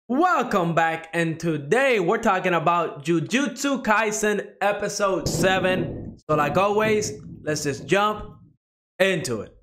Welcome back, and today we're talking about Jujutsu Kaisen episode 7. So like always, let's just jump into it.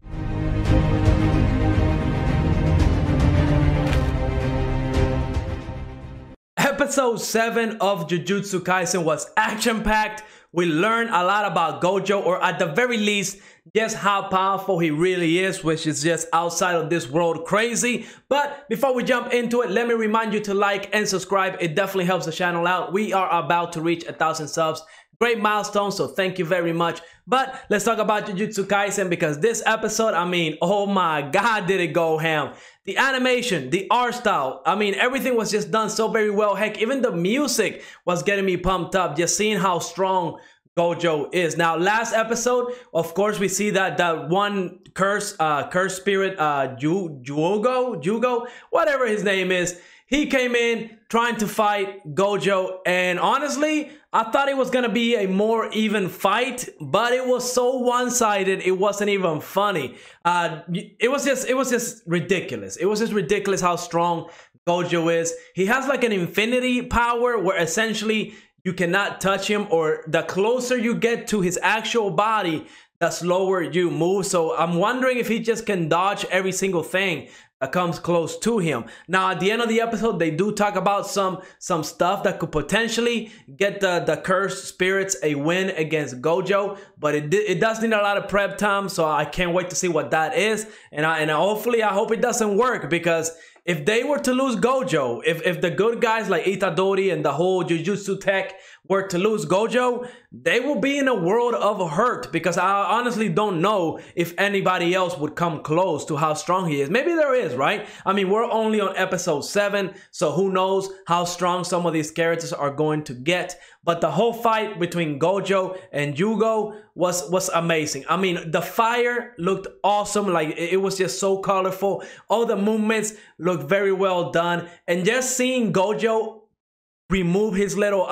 Episode 7 of Jujutsu Kaisen was action-packed. We learned a lot about Gojo, or at the very least, just how powerful he really is, which is just outside of this world crazy. But before we jump into it, let me remind you to like and subscribe. It definitely helps the channel out. We are about to reach 1,000 subs. Great milestone, so thank you very much. But let's talk about Jujutsu Kaisen, because this episode, I mean, oh my god, did it go ham. The animation, the art style, I mean, everything was just done so very well. Heck, even the music was getting me pumped up, just seeing how strong Gojo is. Now, last episode, of course, we see that one curse spirit, Jugo, whatever his name is, he came in trying to fight Gojo, and honestly, I thought it was gonna be a more even fight, but it was so one-sided. It wasn't even funny. It was just ridiculous. It was just ridiculous how strong Gojo is. He has like an infinity power where essentially you cannot touch him, or the closer you get to his actual body, the slower you move. So I'm wondering if he just can dodge every single thing that comes close to him. Now, at the end of the episode, they do talk about some stuff that could potentially get the cursed spirits a win against Gojo, but it does need a lot of prep time, so I can't wait to see what that is. And hopefully, I hope it doesn't work, because if they were to lose Gojo, if the good guys like Itadori and the whole Jujutsu tech were to lose Gojo, they will be in a world of hurt, because I honestly don't know if anybody else would come close to how strong he is. Maybe there is, right? I mean, we're only on episode 7, so who knows how strong some of these characters are going to get. But the whole fight between Gojo and Jugo was amazing. I mean, the fire looked awesome. Like, it was just so colorful. All the movements looked very well done. And just seeing Gojo remove his little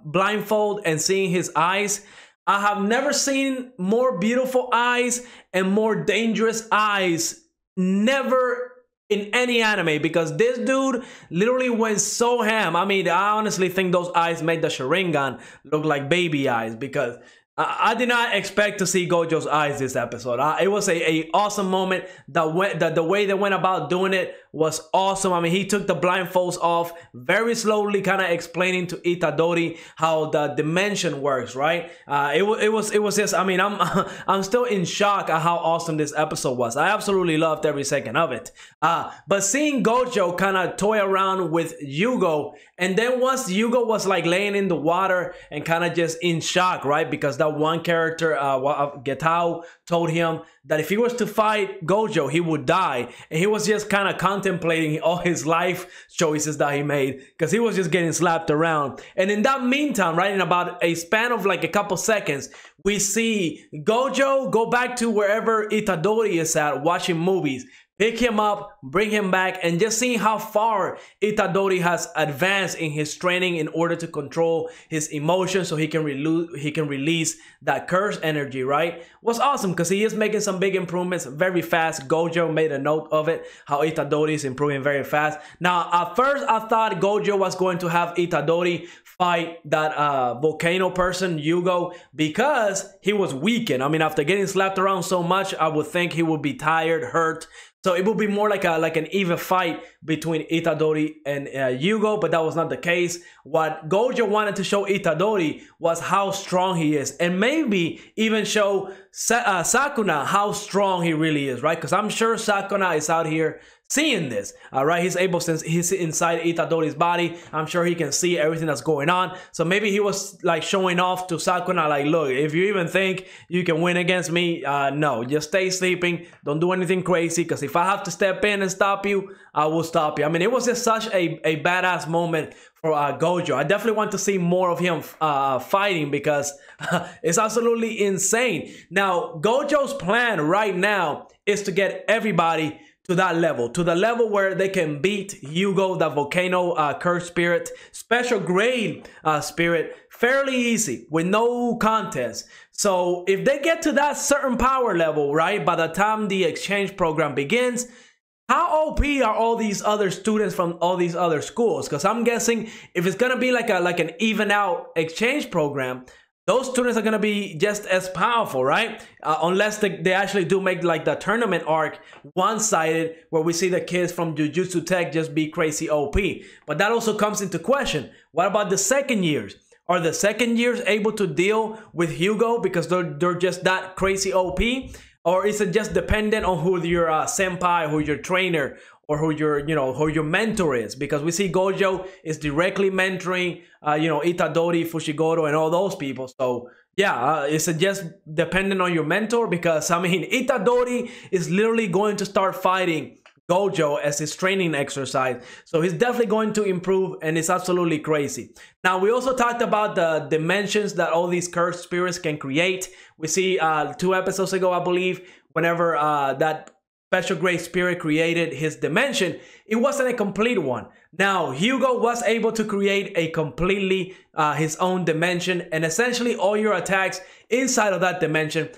blindfold and seeing his eyes, I have never seen more beautiful eyes and more dangerous eyes. Never in any anime, because this dude literally went so ham. I mean, I honestly think those eyes made the Sharingan look like baby eyes, because I did not expect to see Gojo's eyes this episode. It was a awesome moment. The way they went about doing it was awesome. I mean, he took the blindfolds off very slowly, kind of explaining to Itadori how the dimension works, right? It was just, I mean, I'm still in shock at how awesome this episode was. I absolutely loved every second of it. But seeing Gojo kind of toy around with Yugo, and then once Yugo was like laying in the water and kind of just in shock, right? Because that one character, Getao, told him that if he was to fight Gojo, he would die. And he was just kind of contemplating all his life choices that he made, because he was just getting slapped around. And in that meantime, right, in about a span of like a couple seconds, we see Gojo go back to wherever Itadori is at, watching movies, pick him up, bring him back, and just seeing how far Itadori has advanced in his training in order to control his emotions, so he can release that curse energy, right? Was awesome, because he is making some big improvements very fast. Gojo made a note of it, how Itadori is improving very fast. Now, at first, I thought Gojo was going to have Itadori fight that volcano person, Yugo, because he was weakened. I mean, after getting slapped around so much, I would think he would be tired, hurt. So it would be more like an even fight between Itadori and Yugo, but that was not the case. What Gojo wanted to show Itadori was how strong he is, and maybe even show Sakuna how strong he really is, right? Because I'm sure Sakuna is out here seeing this, all right? He's able, since he's inside Itadori's body, I'm sure he can see everything that's going on. So maybe he was like showing off to Sakuna, like, look, if you even think you can win against me, no, just stay sleeping, don't do anything crazy, because if I have to step in and stop you, I will stop you. I mean, it was just such a badass moment for Gojo. I definitely want to see more of him fighting, because it's absolutely insane. Now, Gojo's plan right now is to get everybody to that level, to the level where they can beat Yugo, the volcano curse spirit, special grade spirit, fairly easy, with no contest. So if they get to that certain power level, right, by the time the exchange program begins, how OP are all these other students from all these other schools? Because I'm guessing if it's gonna be like an even out exchange program, those students are gonna be just as powerful, right? Unless they actually do make like the tournament arc one-sided, where we see the kids from Jujutsu Tech just be crazy OP. But that also comes into question. What about the second years? Are the second years able to deal with Hugo because they're just that crazy OP? Or is it just dependent on who your senpai, who your trainer, or who your mentor is? Because we see Gojo is directly mentoring, Itadori, Fushiguro, and all those people. So yeah, is it just dependent on your mentor? Because I mean, Itadori is literally going to start fighting Gojo as his training exercise, so he's definitely going to improve, and it's absolutely crazy. Now, we also talked about the dimensions that all these cursed spirits can create. We see 2 episodes ago, I believe, whenever that special great spirit created his dimension, it wasn't a complete one. Now, Hugo was able to create a completely his own dimension, and essentially all your attacks inside of that dimension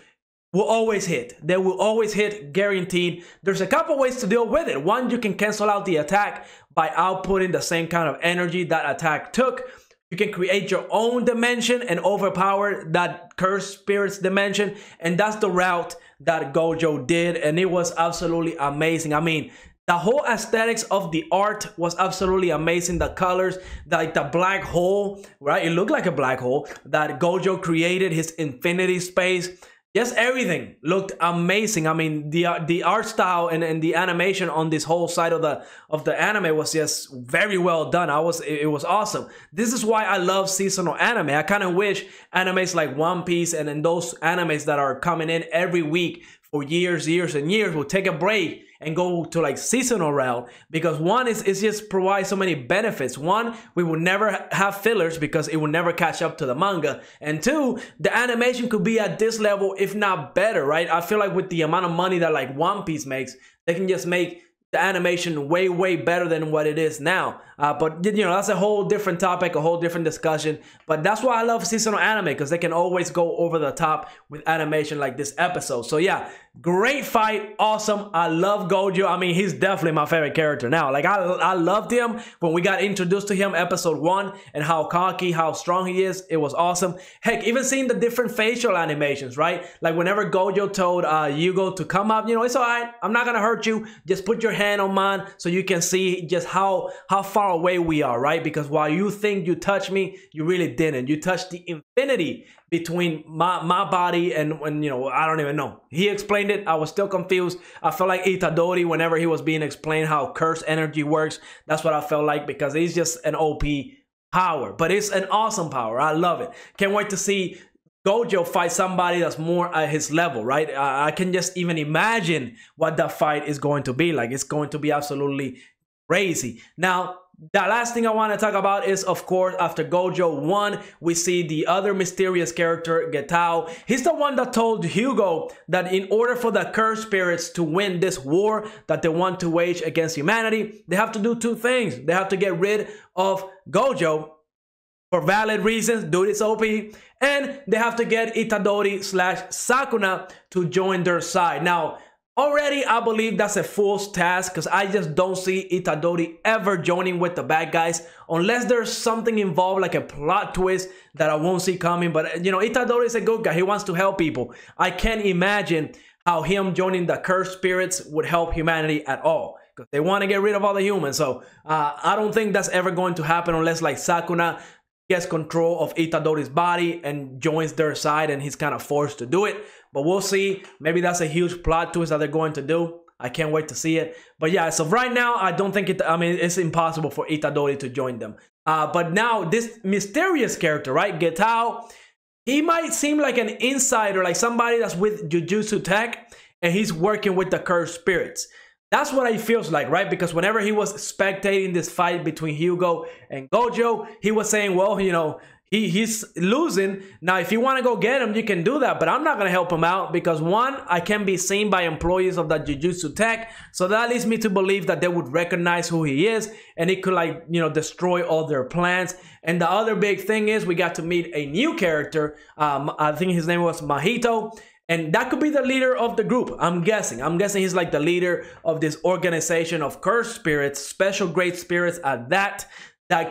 will always hit. They will always hit, guaranteed. There's a couple ways to deal with it. One, you can cancel out the attack by outputting the same kind of energy that attack took. You can create your own dimension and overpower that cursed spirit's dimension, and that's the route that Gojo did, and it was absolutely amazing. I mean, the whole aesthetics of the art was absolutely amazing. The colors, like the black hole, right? It looked like a black hole that Gojo created, his infinity space. Just everything looked amazing. I mean, the art style and the animation on this whole side of the anime was just very well done. It was awesome. This is why I love seasonal anime. I kind of wish animes like One Piece and then those animes that are coming in every week for years and years will take a break and go to like seasonal route, because one is just provide so many benefits. One, we will never have fillers because it will never catch up to the manga, and two, the animation could be at this level if not better, right? I feel like with the amount of money that like One Piece makes, they can just make the animation way better than what it is now. But that's a whole different topic, a whole different discussion. But that's why I love seasonal anime, because they can always go over the top with animation like this episode. So yeah, great fight, awesome. I love Gojo. I mean, he's definitely my favorite character now. Like I loved him when we got introduced to him episode 1, and how cocky, how strong he is. It was awesome. Heck, even seeing the different facial animations, right? Like whenever Gojo told Hugo to come up, it's all right, I'm not gonna hurt you, just put your hand on mine so you can see just how far away we are, right? Because while you think you touched me, you really didn't. You touched the infinity between my body and I don't even know. He explained it. I was still confused. I felt like Itadori whenever he was being explained how cursed energy works. That's what I felt like, because he's just an OP power, but it's an awesome power. I love it. Can't wait to see Gojo fight somebody that's more at his level, right? I can just even imagine what that fight is going to be like. It's going to be absolutely crazy. Now, the last thing I want to talk about is, of course, after Gojo won, we see the other mysterious character, Getao. He's the one that told Hugo that in order for the cursed spirits to win this war that they want to wage against humanity, they have to do 2 things. They have to get rid of Gojo for valid reasons, dude is OP, and they have to get Itadori / Sakuna to join their side. Now, already, I believe that's a fool's task, because I just don't see Itadori ever joining with the bad guys unless there's something involved, like a plot twist that I won't see coming. But, Itadori is a good guy. He wants to help people. I can't imagine how him joining the cursed spirits would help humanity at all, because they want to get rid of all the humans. So I don't think that's ever going to happen unless like Sakuna gets control of Itadori's body and joins their side, and he's kind of forced to do it. But we'll see. Maybe that's a huge plot twist that they're going to do. I can't wait to see it. But yeah, so right now, I don't think it's impossible for Itadori to join them. But now this mysterious character, right? Getao, he might seem like an insider, like somebody that's with Jujutsu Tech, and he's working with the cursed spirits. That's what it feels like, right? Because whenever he was spectating this fight between Hugo and Gojo, he was saying, well, he's losing. Now, if you want to go get him, you can do that. But I'm not going to help him out because, one, I can be seen by employees of that Jujutsu Tech. So that leads me to believe that they would recognize who he is, and it could, destroy all their plans. And the other big thing is we got to meet a new character. I think his name was Mahito. And that could be the leader of the group. I'm guessing he's like the leader of this organization of cursed spirits, special great spirits at that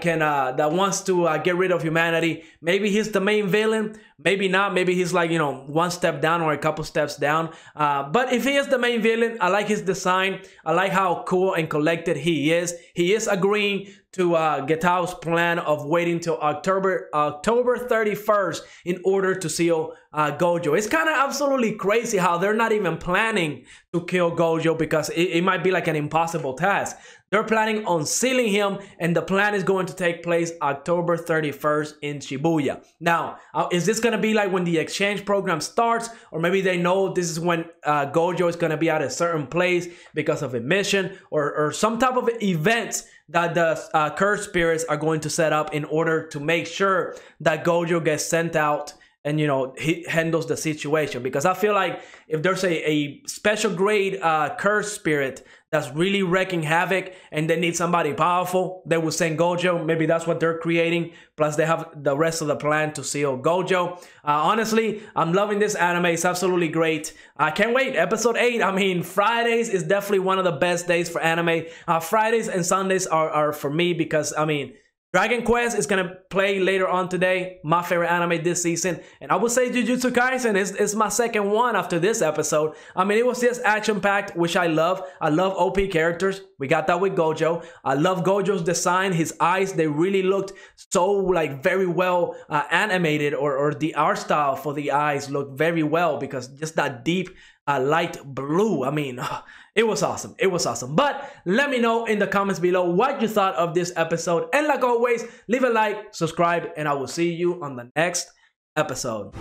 can that wants to get rid of humanity. Maybe he's the main villain, maybe not. Maybe he's like, you know, one step down or a couple steps down. But if he is the main villain, I like his design. I like how cool and collected he is. He is agreeing to Getao's plan of waiting till October 31st in order to seal Gojo. It's kind of absolutely crazy how they're not even planning to kill Gojo, because it might be like an impossible task. They're planning on sealing him, and the plan is going to take place October 31st in Shibuya. Now, is this going to be like when the exchange program starts, or maybe they know this is when Gojo is going to be at a certain place because of a mission or some type of events that the cursed spirits are going to set up in order to make sure that Gojo gets sent out and, you know, he handles the situation. Because I feel like if there's a special grade cursed spirit that's really wreaking havoc and they need somebody powerful, they will send Gojo. Maybe that's what they're creating. Plus they have the rest of the plan to seal Gojo. Honestly, I'm loving this anime. It's absolutely great. I can't wait. Episode 8. I mean, Fridays is definitely one of the best days for anime. Fridays and Sundays are for me because, I mean, Dragon Quest is going to play later on today, my favorite anime this season. And I would say Jujutsu Kaisen is my second one after this episode. I mean, it was just action-packed, which I love. I love OP characters. We got that with Gojo. I love Gojo's design. His eyes, they really looked so like very well animated, or the art style for the eyes looked very well because just that deep light blue. I mean, it was awesome. It was awesome. But let me know in the comments below what you thought of this episode. And like always, leave a like, subscribe, and I will see you on the next episode.